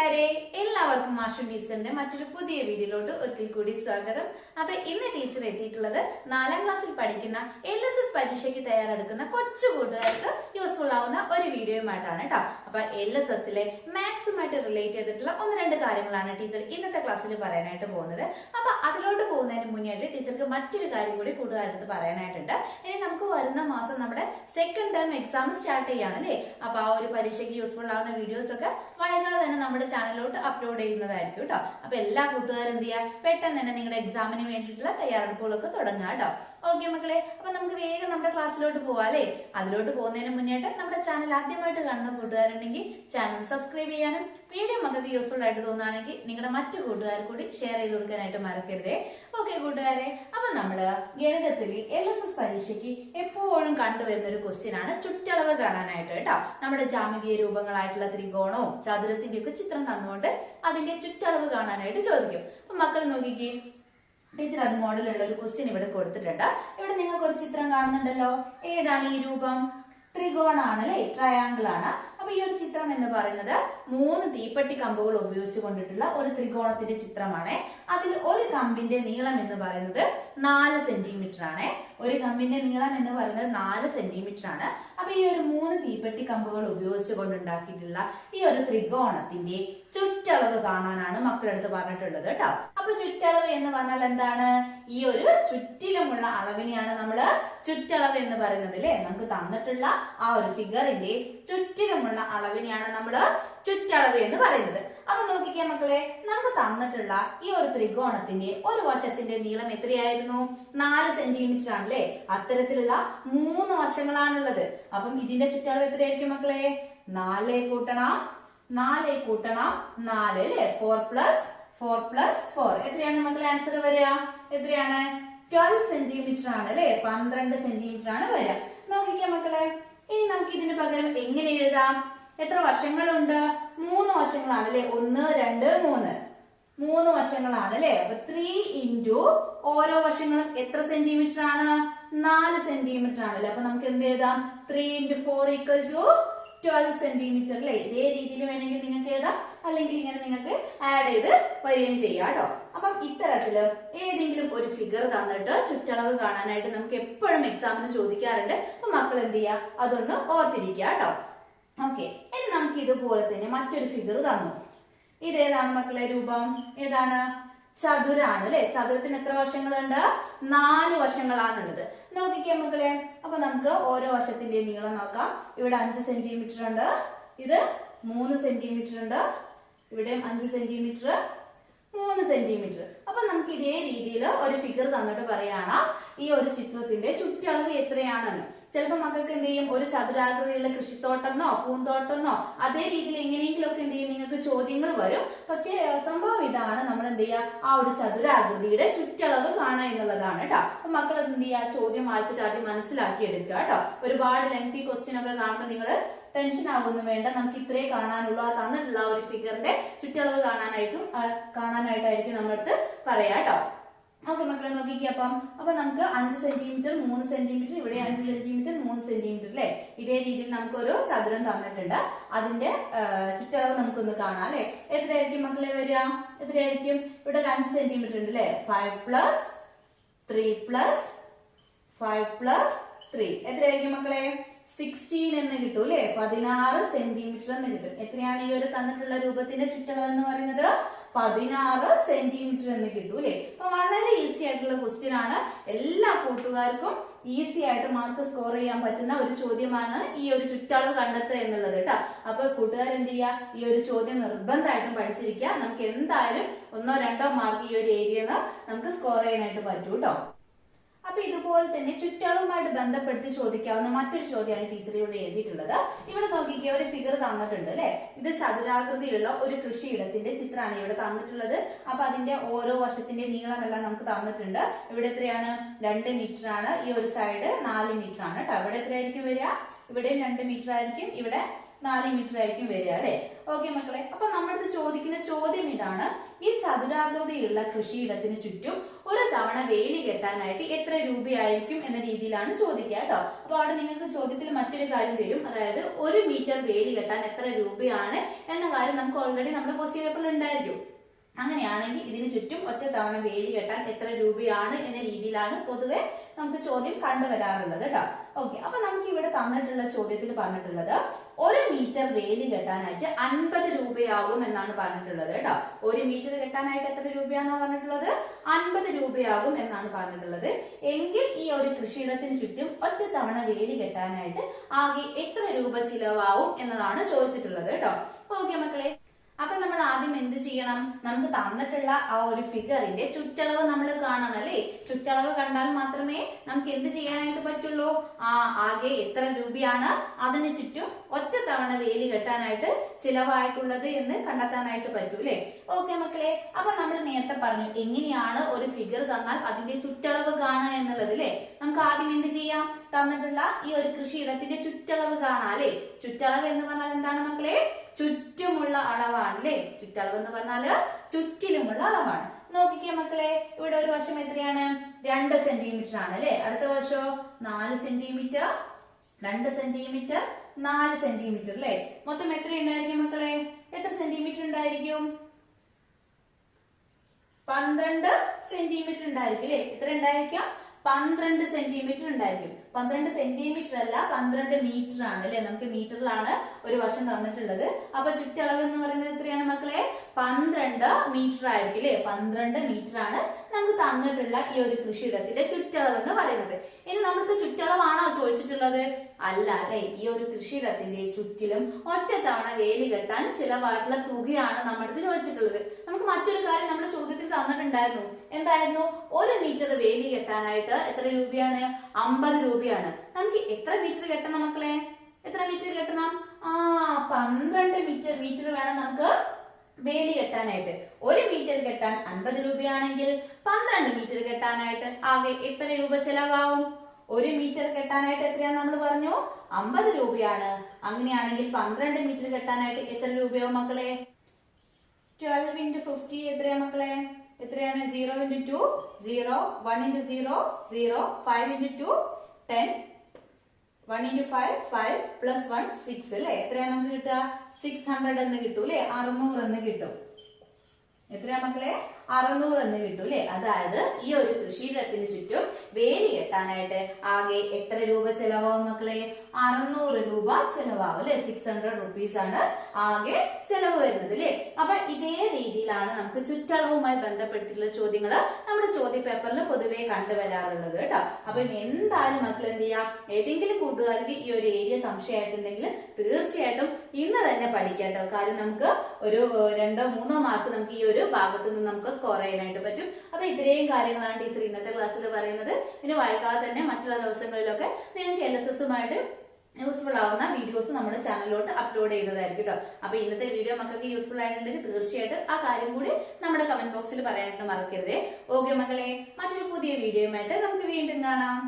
കൂട്ടുകാരെ, എല്ലാവർക്കും മാഷു ടീച്ചറിന്റെ മറ്റൊരു പുതിയ വീഡിയോയിലോട്ട് ഒരിക്കൽ കൂടി സ്വാഗതം. അപ്പൊ ഇന്ന് ടീച്ചർ എത്തിയിട്ടുള്ളത് 4ാം ക്ലാസ്സിൽ പഠിക്കുന്ന LSS പരീക്ഷയ്ക്ക് തയ്യാറെടുക്കുന്ന കൊച്ചു കൂട്ടുകാർക്ക് യൂസ്ഫുൾ ആവുന്ന ഒരു വീഡിയോയുമായിട്ടാണ് കേട്ടോ. അപ്പൊ LSSലെ മാത്സുമായിട്ട് റിലേറ്റ് ചെയ്തിട്ടുള്ള ഒന്ന് രണ്ട് കാര്യങ്ങളാണ് ടീച്ചർ ഇന്നത്തെ ക്ലാസ്സിൽ പറയാനായിട്ട് പോകുന്നത്. അപ്പൊ അതിലോട്ട് പോകുന്നതിന് മുന്നേ ടീച്ചർക്ക് മറ്റൊരു കാര്യം കൂടി കൂട്ടുകാരടുത്ത് പറയാനായിട്ടുണ്ട്. ഇനി നമുക്ക് വരുന്ന മാസം നമ്മുടെ സെക്കൻഡ് ടേം എക്സാം സ്റ്റാർട്ട് ചെയ്യാണ് അല്ലേ. അപ്പൊ ആ ഒരു പരീക്ഷയ്ക്ക് യൂസ്ഫുൾ ആവുന്ന വീഡിയോസ് ഒക്കെ വൈകാതെ തന്നെ നമ്മുടെ ചാനലിലോട്ട് അപ്ലോഡ് ചെയ്യുന്നതായിരിക്കും കേട്ടോ. അപ്പൊ എല്ലാ കൂട്ടുകാരും എന്ത് ചെയ്യുക, പെട്ടെന്ന് തന്നെ നിങ്ങളുടെ എക്സാമിന് വേണ്ടിയിട്ടുള്ള തയ്യാറെടുപ്പുകളൊക്കെ തുടങ്ങുക കേട്ടോ. ഓക്കെ മക്കളെ, അപ്പൊ നമുക്ക് വേഗം നമ്മുടെ ക്ലാസ്സിലോട്ട് പോവാം അല്ലേ. അതിലോട്ട് പോകുന്നതിന് മുന്നേട്ട് നമ്മുടെ ചാനൽ ആദ്യമായിട്ട് കാണുന്ന കൂട്ടുകാരുണ്ടെങ്കിൽ ചാനൽ സബ്സ്ക്രൈബ് ചെയ്യാനും വീഡിയോ മക്കൾക്ക് യൂസ്ഫുൾ ആയിട്ട് തോന്നുകയാണെങ്കിൽ നിങ്ങളുടെ മറ്റു കൂട്ടുകാർ കൂടി ഷെയർ ചെയ്ത് കൊടുക്കാനായിട്ട് മറക്കരുതേ. ഓക്കെ കൂട്ടുകാരെ, അപ്പൊ നമ്മള് ഗണിതത്തിൽ LSS പരീക്ഷയ്ക്ക് എപ്പോഴും കണ്ടുവരുന്ന ഒരു ക്വസ്റ്റ്യൻ ആണ് ചുറ്റളവ് കാണാനായിട്ട് കേട്ടോ. നമ്മുടെ ജാമിതീയ രൂപങ്ങളായിട്ടുള്ള ത്രികോണവും ചതുരത്തിന്റെ ഒക്കെ ചിത്രം തന്നുകൊണ്ട് അതിന്റെ ചുറ്റളവ് കാണാനായിട്ട് ചോദിക്കും. അപ്പൊ മക്കൾ നോക്കിക്കേ, ടീച്ചർ അത് മോഡലുള്ള ഒരു ക്വസ്റ്റ്യൻ ഇവിടെ കൊടുത്തിട്ടുണ്ട്. ഇവിടെ നിങ്ങൾക്ക് ഒരു ചിത്രം കാണുന്നുണ്ടല്ലോ. ഏതാണ് ഈ രൂപം? ത്രികോണാണ് അല്ലെ, ട്രയാങ്കിൾ ആണ്. അപ്പൊ ഈ ഒരു ചിത്രം എന്ന് പറയുന്നത് 3 തീപ്പെട്ടി കമ്പുകൾ ഉപയോഗിച്ച് കൊണ്ടിട്ടുള്ള ഒരു ത്രികോണത്തിന്റെ ചിത്രമാണ്. അതിൽ ഒരു കമ്പിന്റെ നീളം എന്ന് പറയുന്നത് 4 സെന്റിമീറ്റർ ആണ്. ഒരു കമ്പിന്റെ നീളം എന്ന് പറയുന്നത് 4 സെന്റിമീറ്റർ ആണ്. അപ്പൊ ഈ ഒരു 3 തീപ്പെട്ടി കമ്പുകൾ ഉപയോഗിച്ച് കൊണ്ടുണ്ടാക്കിയിട്ടുള്ള ഈ ഒരു ത്രികോണത്തിന്റെ ചുറ്റളവ് കാണാനാണ് മക്കളെടുത്ത് പറഞ്ഞിട്ടുള്ളത് കേട്ടോ. അപ്പൊ ചുറ്റളവ് എന്ന് പറഞ്ഞാൽ എന്താണ്? ഈ ഒരു ചുറ്റിലുമുള്ള അളവിനെയാണ് നമ്മള് ചുറ്റളവ് എന്ന് പറയുന്നത് അല്ലെ. നമുക്ക് തന്നിട്ടുള്ള ആ ഒരു ഫിഗറിന്റെ ചുറ്റിലുമുള്ള അളവിനെയാണ് നമ്മള് ചുറ്റളവ് എന്ന് പറയുന്നത്. അപ്പൊ നോക്കിക്കേ മക്കളെ, നമുക്ക് തന്നിട്ടുള്ള ഈ ഒരു ത്രികോണത്തിന്റെ ഒരു വശത്തിന്റെ നീളം എത്രയായിരുന്നു? 4 സെന്റിമീറ്റർ ആണല്ലേ. അത്തരത്തിലുള്ള 3 വശങ്ങളാണുള്ളത്. അപ്പം ഇതിന്റെ ചുറ്റളവ് എത്രയായിരിക്കും മക്കളെ? 4 കൂട്ടണം 4 അല്ലെ. 4+4+4 എത്രയാണ് മക്കളെ ആൻസർ വരിക? എത്രയാണ്? 12 സെന്റിമീറ്റർ ആണ് അല്ലെ. 12 സെന്റിമീറ്റർ ആണ് വരിക. നോക്കിക്കേ മക്കളെ, ഇനി നമുക്ക് ഇതിന് പകരം എങ്ങനെ എഴുതാം? എത്ര വശങ്ങളുണ്ട്? 3 വശങ്ങളാണ് അല്ലെ. 1 2 3 വശങ്ങളാണ് അല്ലെ. അപ്പൊ 3 ഇൻറ്റു ഓരോ വശങ്ങളും എത്ര സെന്റിമീറ്റർ ആണ്? 4 സെന്റിമീറ്റർ ആണ് അല്ലെ. അപ്പൊ നമുക്ക് എന്ത് എഴുതാം? 3 × 4 = 12 സെന്റിമീറ്റർ അല്ലെ. ഇതേ രീതിയിൽ വേണമെങ്കിൽ നിങ്ങൾക്ക് എഴുതാം, അല്ലെങ്കിൽ ഇങ്ങനെ നിങ്ങൾക്ക് ആഡ് ചെയ്ത് വരികയും ചെയ്യാം കേട്ടോ. അപ്പം ഇത്തരത്തില് ഏതെങ്കിലും ഒരു ഫിഗർ തന്നിട്ട് ചുറ്റളവ് കാണാനായിട്ട് നമുക്ക് എപ്പോഴും എക്സാമിന് ചോദിക്കാറുണ്ട്. അപ്പൊ മക്കൾ എന്ത് ചെയ്യുക, അതൊന്ന് ഓർത്തിരിക്കുക കേട്ടോ. ഓക്കെ, ഇനി നമുക്ക് ഇതുപോലെ തന്നെ മറ്റൊരു ഫിഗർ തന്നു. ഇതേതാണ് മക്കളെ രൂപം? ഏതാണ്? ചതുരാണ് അല്ലെ. ചതുരത്തിന് എത്ര വശങ്ങളുണ്ട്? 4 വശങ്ങളാണുള്ളത്. നോക്കിക്കേ മക്കളെ, അപ്പൊ നമുക്ക് ഓരോ വശത്തിന്റെ നീളം നോക്കാം. ഇവിടെ 5 സെന്റിമീറ്റർ ഉണ്ട്, ഇത് 3 സെന്റിമീറ്റർ ഉണ്ട്, ഇവിടെയും 5 സെന്റിമീറ്റർ, 3 സെന്റിമീറ്റർ. അപ്പൊ നമുക്ക് ഇതേ രീതിയിൽ ഒരു ഫിഗർ തന്നിട്ട് പറയാണ് ഈ ഒരു ചിത്രത്തിന്റെ ചുറ്റളവ് എത്രയാണെന്ന്. ചിലപ്പോൾ മക്കൾക്ക് എന്ത് ചെയ്യും, ഒരു ചതുരാകൃതിയുള്ള കൃഷിത്തോട്ടമെന്നോ പൂന്തോട്ടമെന്നോ അതേ രീതിയിൽ എങ്ങനെയെങ്കിലും ഒക്കെ എന്ത് ചെയ്യും, നിങ്ങൾക്ക് ചോദ്യങ്ങൾ വരും. പക്ഷേ സംഭവം ഇതാണ്, നമ്മൾ എന്ത് ചെയ്യുക, ആ ഒരു ചതുരാകൃതിയുടെ ചുറ്റളവ് കാണുക എന്നുള്ളതാണ് കേട്ടോ. അപ്പൊ മക്കൾ എന്ത് ചെയ്യുക, ചോദ്യം വായിച്ചിട്ട് ആദ്യം മനസ്സിലാക്കി എടുക്കുക കേട്ടോ. ഒരുപാട് ലെങ്തി ക്വസ്റ്റ്യൻ ഒക്കെ കാണുമ്പോൾ നിങ്ങൾ ടെൻഷൻ ആവുന്നു വേണ്ട. നമുക്ക് ഇത്രേ കാണാനുള്ള തന്നിട്ടുള്ള ഒരു ഫിഗറിന്റെ ചുറ്റളവ് കാണാനായിട്ടായിരിക്കും നമ്മളടുത്ത് പറയാ കേട്ടോ. ഓക്കെ മക്കളെ നോക്കിക്കേ, അപ്പൊ നമുക്ക് 5 സെന്റിമീറ്റർ 3 സെന്റിമീറ്റർ, ഇവിടെ 5 സെന്റിമീറ്റർ 3 സെന്റിമീറ്റർ അല്ലെ. ഇതേ രീതിയിൽ നമുക്കൊരു ചതുരം തന്നിട്ടുണ്ട്. അതിന്റെ ചുറ്റളവ് നമുക്കൊന്ന് കാണാം അല്ലെ. എത്രയായിരിക്കും മക്കളെ വരിക? എത്രയായിരിക്കും? ഇവിടെ ഒരു 5 സെന്റിമീറ്റർ ഉണ്ട് അല്ലെ. 5+3+5+3 എത്രയായിരിക്കും മക്കളെ? 16 എന്ന് കിട്ടും അല്ലെ. 16 സെന്റിമീറ്റർ എന്ന് കിട്ടും. എത്രയാണ് ഈ ഒരു തന്നിട്ടുള്ള രൂപത്തിന്റെ ചുറ്റളവ് എന്ന് പറയുന്നത്? 16 സെന്റിമീറ്റർ എന്ന് കിട്ടും അല്ലെ. അപ്പൊ വളരെ ഈസി ആയിട്ടുള്ള ക്വസ്റ്റ്യൻ ആണ്. എല്ലാ കൂട്ടുകാർക്കും ഈസി ആയിട്ട് മാർക്ക് സ്കോർ ചെയ്യാൻ പറ്റുന്ന ഒരു ചോദ്യമാണ് ഈ ഒരു ചുറ്റളവ് കണ്ടെത്തുക എന്നുള്ളത് കേട്ടോ. അപ്പൊ കൂട്ടുകാർ എന്ത് ചെയ്യുക, ഈ ഒരു ചോദ്യം നിർബന്ധമായിട്ടും പഠിച്ചിരിക്കുക. നമുക്ക് എന്തായാലും 1 or 2 മാർക്ക് ഈ ഒരു ഏരിയന്ന് നമുക്ക് സ്കോർ ചെയ്യാനായിട്ട് പറ്റൂ കേട്ടോ. അപ്പൊ ഇതുപോലെ തന്നെ ചുറ്റളവുമായിട്ട് ബന്ധപ്പെടുത്തി ചോദിക്കാവുന്ന മറ്റൊരു ചോദ്യമാണ് ടീച്ചർ ഇവിടെ എഴുതിയിട്ടുള്ളത്. ഇവിടെ നോക്കിക്കേ, ഒരു ഫിഗർ തന്നിട്ടുണ്ട് അല്ലെ. ഇത് ചതുരാകൃതിയിലുള്ള ഒരു കൃഷിയിടത്തിന്റെ ചിത്രമാണ് ഇവിടെ തന്നിട്ടുള്ളത്. അപ്പൊ അതിന്റെ ഓരോ വശത്തിന്റെ നീളമെല്ലാം നമുക്ക് തന്നിട്ടുണ്ട്. ഇവിടെ എത്രയാണ്? 2 മീറ്റർ ആണ്. ഈ ഒരു സൈഡ് 4 മീറ്റർ ആണ് കേട്ടോ. ഇവിടെ എത്രയായിരിക്കും വരിക? ഇവിടെയും 2 മീറ്റർ ആയിരിക്കും, ഇവിടെ 4 മീറ്റർ ആയിരിക്കും വരിക അല്ലെ. ഓക്കെ മക്കളെ, അപ്പൊ നമ്മുടെ അടുത്ത് ചോദിക്കുന്ന ചോദ്യം ഇതാണ്, ഈ ചതുരാകൃതിയുള്ള കൃഷിയിടത്തിന് ചുറ്റും ഒരു തവണ വേലി കെട്ടാനായിട്ട് എത്ര രൂപയായിരിക്കും എന്ന രീതിയിലാണ് ചോദിക്കുക കേട്ടോ. അപ്പൊ അവിടെ നിങ്ങൾക്ക് ചോദ്യത്തിൽ മറ്റൊരു കാര്യം തരും, അതായത് 1 മീറ്റർ വേലി കെട്ടാൻ എത്ര രൂപയാണ് എന്ന കാര്യം നമുക്ക് ഓൾറെഡി നമ്മുടെ ക്വസ്റ്റ്യൻ പേപ്പറിൽ ഉണ്ടായിരിക്കും. അങ്ങനെയാണെങ്കിൽ ഇതിന് ചുറ്റും ഒറ്റ തവണ വേലി കെട്ടാൻ എത്ര രൂപയാണ് എന്ന രീതിയിലാണ് പൊതുവെ നമുക്ക് ചോദ്യം കണ്ടുവരാറുള്ളത് കേട്ടോ. ഓക്കെ, അപ്പൊ നമുക്ക് ഇവിടെ തന്നിട്ടുള്ള ചോദ്യത്തിൽ പറഞ്ഞിട്ടുള്ളത് 1 മീറ്റർ വേലി കെട്ടാനായിട്ട് 50 രൂപയാകും എന്നാണ് പറഞ്ഞിട്ടുള്ളത് കേട്ടോ. 1 മീറ്റർ കെട്ടാനായിട്ട് എത്ര രൂപയാണെന്ന് പറഞ്ഞിട്ടുള്ളത്? 50 രൂപയാകും എന്നാണ് പറഞ്ഞിട്ടുള്ളത്. എങ്കിൽ ഈ ഒരു കൃഷിയിടത്തിന് ചുറ്റും ഒറ്റ തവണ വേലി കെട്ടാനായിട്ട് ആകെ എത്ര രൂപ ചിലവാകും എന്നതാണ് ചോദിച്ചിട്ടുള്ളത് കേട്ടോ. ഓക്കെ മക്കളെ, അപ്പൊ നമ്മൾ ആദ്യം എന്ത് ചെയ്യണം? നമുക്ക് തന്നിട്ടുള്ള ആ ഒരു ഫിഗറിന്റെ ചുറ്റളവ് നമ്മൾ കാണണം അല്ലേ. ചുറ്റളവ് കണ്ടാൽ മാത്രമേ നമുക്ക് എന്ത് ചെയ്യാനായിട്ട് പറ്റുള്ളൂ? ആകെ എത്ര രൂപയാണ് അതിന് ചുറ്റും ഒറ്റ തവണ വേലി കെട്ടാനായിട്ട് ചിലവായിട്ടുള്ളത് എന്ന് കണ്ടെത്താനായിട്ട് പറ്റൂ അല്ലെ. ഓക്കെ മക്കളെ, അപ്പൊ നമ്മൾ നേരത്തെ പറഞ്ഞു എങ്ങനെയാണ് ഒരു ഫിഗർ തന്നാൽ അതിന്റെ ചുറ്റളവ് കാണുക എന്നുള്ളത് അല്ലെ. നമുക്ക് ആദ്യം എന്ത് ചെയ്യാം? തന്നിട്ടുള്ള ഈ ഒരു കൃഷിയിടത്തിന്റെ ചുറ്റളവ് കാണാം അല്ലെ. ചുറ്റളവ് എന്ന് പറഞ്ഞാൽ എന്താണ് മക്കളെ? ചുറ്റുമുള്ള അളവാണ് അല്ലെ. ചുറ്റളവ് എന്ന് പറഞ്ഞാല് ചുറ്റിലുമുള്ള അളവാണ്. നോക്കിക്കേ മക്കളെ, ഇവിടെ ഒരു വശം എത്രയാണ്? 2 സെന്റിമീറ്റർ ആണ് അല്ലെ. അടുത്ത വശം 4 സെന്റിമീറ്റർ, 2 സെന്റിമീറ്റർ, 4 സെന്റിമീറ്റർ അല്ലെ. മൊത്തം എത്ര ഉണ്ടായിരിക്കും മക്കളെ? എത്ര സെന്റിമീറ്റർ ഉണ്ടായിരിക്കും? 12 സെന്റിമീറ്റർ ഉണ്ടായിരിക്കും അല്ലെ. എത്ര ഉണ്ടായിരിക്കും? 12 സെന്റിമീറ്റർ ഉണ്ടായിരിക്കും. 12 സെന്റിമീറ്റർ അല്ല, 12 മീറ്റർ ആണ് അല്ലെ. നമുക്ക് മീറ്ററിലാണ് ഒരു വശം തന്നിട്ടുള്ളത്. അപ്പൊ ചുറ്റളവ് എന്ന് പറയുന്നത് എത്രയാണ് മക്കളെ? 12 മീറ്റർ ആയിരിക്കും അല്ലെ. 12 മീറ്റർ ആണ് നമുക്ക് തന്നിട്ടുള്ള ഈ ഒരു കൃഷിയിടത്തിന്റെ ചുറ്റളവ് എന്ന് പറയുന്നത്. ഇനി നമുക്ക് ചുറ്റളവാണോ ചോദിച്ചിട്ടുള്ളത്? അല്ല അല്ലെ. ഈ ഒരു കൃഷിയിടത്തിന്റെ ചുറ്റിലും ഒറ്റ തവണ വേലി കെട്ടാൻ ചിലവായിട്ടുള്ള തുകയാണ് നമ്മുടെ അടുത്ത് ചോദിച്ചിട്ടുള്ളത്. നമുക്ക് മറ്റൊരു കാര്യം നമ്മുടെ ചോദ്യത്തിൽ തന്നിട്ടുണ്ടായിരുന്നു. എന്തായിരുന്നു? 1 മീറ്റർ വേലി കെട്ടാനായിട്ട് എത്ര രൂപയാണ്? 50 രൂപയാണ്. നമുക്ക് എത്ര മീറ്റർ കെട്ടണം മക്കളെ? എത്ര മീറ്റർ കെട്ടണം? 12 മീറ്റർ വേണം നമുക്ക് വേലി കെട്ടാനായിട്ട്. 1 മീറ്റർ കെട്ടാൻ 50 രൂപയാണെങ്കിൽ 12 മീറ്റർ കെട്ടാനായിട്ട് ആകെ എത്ര രൂപ ചെലവാകും? 1 മീറ്റർ കെട്ടാനായിട്ട് എത്രയാ നമ്മൾ പറഞ്ഞു? 50 രൂപയാണ്. അങ്ങനെയാണെങ്കിൽ 12 മീറ്റർ കെട്ടാനായിട്ട് എത്ര രൂപയാവും മക്കളെ? 12 into 50 എത്രയാ മക്കളെ? എത്രയാണ്? 0 into 2 0, 1 into 0 0, 5 into 2 10, 1 into 5 5 plus 1 6 അല്ലെ. എത്രയാ നമുക്ക് കിട്ടുക? 600 എന്ന് കിട്ടും അല്ലെ. 600 എന്ന് കിട്ടും. എത്രയാ മക്കളെ? 600 എന്ന് കിട്ടും അല്ലെ. അതായത് ഈ ഒരു കൃഷിയിടത്തിന് ചുറ്റും വേലി കെട്ടാനായിട്ട് ആകെ എത്ര രൂപ ചെലവാകും മക്കളെ? 600 രൂപ ചെലവാകും അല്ലെ. 600 rupees ആണ് ആകെ ചെലവ് വരുന്നത് അല്ലെ. അപ്പൊ ഇതേ രീതിയിലാണ് നമുക്ക് ചുറ്റളവുമായി ബന്ധപ്പെട്ടിട്ടുള്ള ചോദ്യങ്ങൾ നമ്മുടെ ചോദ്യ പേപ്പറിൽ പൊതുവെ കണ്ടുവരാറുള്ളത് കേട്ടോ. അപ്പൊ എന്തായാലും മക്കൾ എന്ത് ചെയ്യാം? ഏതെങ്കിലും കൂട്ടുകാർക്ക് ഈ ഒരു ഏരിയ സംശയമായിട്ടുണ്ടെങ്കിൽ തീർച്ചയായിട്ടും ഇന്ന് തന്നെ പഠിക്കാട്ടോ. കാര്യം നമുക്ക് ഒരു 2-3 മാർക്ക് നമുക്ക് ഈ ഒരു ഭാഗത്ത് നിന്ന് നമുക്ക് സ്കോർ ചെയ്യാനായിട്ട് പറ്റും. അപ്പൊ ഇത്രയും കാര്യങ്ങളാണ് ടീച്ചർ ഇന്നത്തെ ക്ലാസ്സിൽ പറയുന്നത്. ഇനി വൈകാതെ തന്നെ മറ്റുള്ള ദിവസങ്ങളിലൊക്കെ നിങ്ങൾക്ക് LSSുമായിട്ട് യൂസ്ഫുൾ ആവുന്ന വീഡിയോസ് നമ്മുടെ ചാനലിലോട്ട് അപ്ലോഡ് ചെയ്യുന്നതായിരിക്കും കേട്ടോ. അപ്പൊ ഇന്നത്തെ വീഡിയോ മക്കൾക്ക് യൂസ്ഫുൾ ആയിട്ടുണ്ടെങ്കിൽ തീർച്ചയായിട്ടും ആ കാര്യം കൂടി നമ്മുടെ കമന്റ് ബോക്സിൽ പറയാനായിട്ട് മറക്കരുതേ. ഓക്കെ മക്കളെ, മറ്റൊരു പുതിയ വീഡിയോയുമായിട്ട് നമുക്ക് വീണ്ടും കാണാം.